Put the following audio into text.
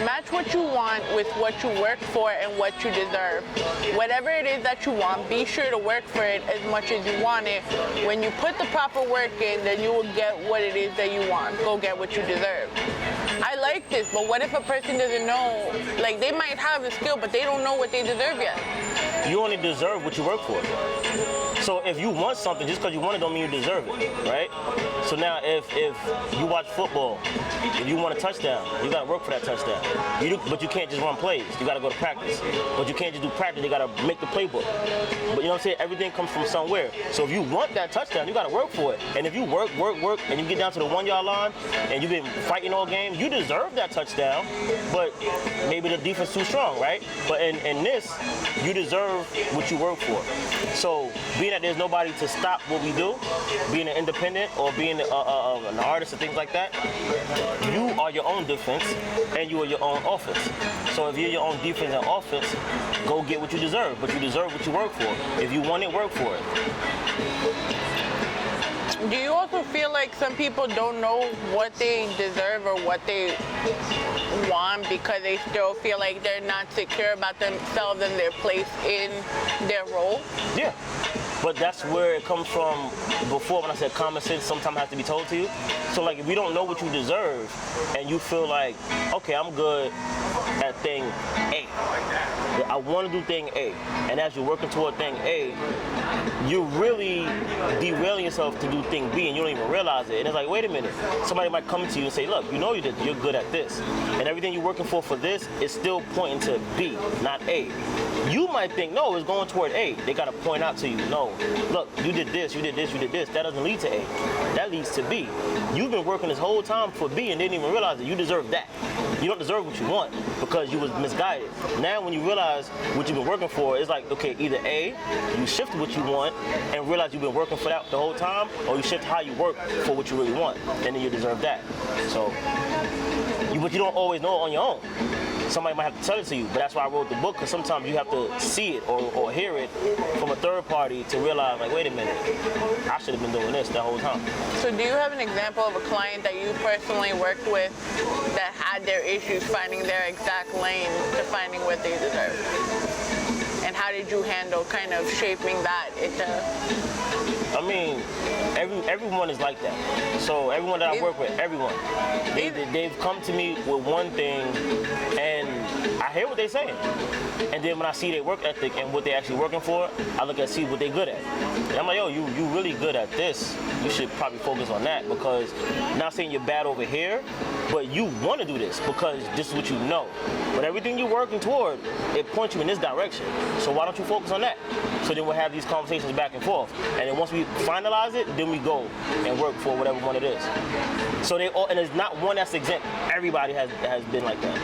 Match what you want with what you work for and what you deserve. Whatever it is that you want, be sure to work for it as much as you want it. When you put the proper work in, then you will get what it is that you want. Go get what you deserve. I like this, but what if a person doesn't know, like they might have the skill, but they don't know what they deserve yet? You only deserve what you work for. So if you want something, just because you want it don't mean you deserve it, right? So now if you watch football, if you want a touchdown, you gotta work for that touchdown. But you can't just run plays. You gotta go to practice. But you can't just do practice, you gotta make the playbook. But you know what I'm saying? Everything comes from somewhere. So if you want that touchdown, you gotta work for it. And if you work, and you get down to the 1 yard line, and you've been fighting all game, you deserve that touchdown, but maybe the defense too strong, right? But in this, you deserve what you work for. So being that there's nobody to stop what we do, being an independent or being an artist and things like that, you are your own defense and you are your own offense. So if you're your own defense and offense, go get what you deserve, but you deserve what you work for. If you want it, work for it. Do you also feel like some people don't know what they deserve or what they want because they still feel like they're not secure about themselves and their place in their role? Yeah. But that's where it comes from before when I said common sense sometimes has to be told to you. So like if you don't know what you deserve and you feel like, okay, I'm good at thing A. I want to do thing A. And as you're working toward thing A, you're really derailing yourself to do thing B and you don't even realize it. And it's like, wait a minute. Somebody might come to you and say, look, you know you're good at this. And everything you're working for this is still pointing to B, not A. You might think, no, it's going toward A. They got to point out to you, no, look, you did this, you did this, you did this. That doesn't lead to A. That leads to B. You've been working this whole time for B and didn't even realize that you deserve that. You don't deserve what you want because you was misguided. Now when you realize what you've been working for, it's like, okay, either A, you shift what you want and realize you've been working for that the whole time, or you shift how you work for what you really want, and then you deserve that. So, but you don't always know it on your own. Somebody might have to tell it to you, but that's why I wrote the book, because sometimes you have to see it or hear it from a third party to realize, like, wait a minute, I should have been doing this the whole time. So do you have an example of a client that you personally worked with that had their issues finding their exact lane to finding what they deserve? And how did you handle kind of shaping that into... I mean, everyone is like that. So everyone that I work with, everyone, they've come to me with one thing, and I hear what they're saying. And then when I see their work ethic and what they're actually working for, I look at see what they're good at. And I'm like, yo, you really good at this. You should probably focus on that, because not saying you're bad over here, but you want to do this because this is what you know. But everything you're working toward, it points you in this direction. So why don't you focus on that? So then we'll have these conversations back and forth. And then once we finalize it, then we go and work for whatever one it is. So they all, and there's not one that's exempt. Everybody has been like that.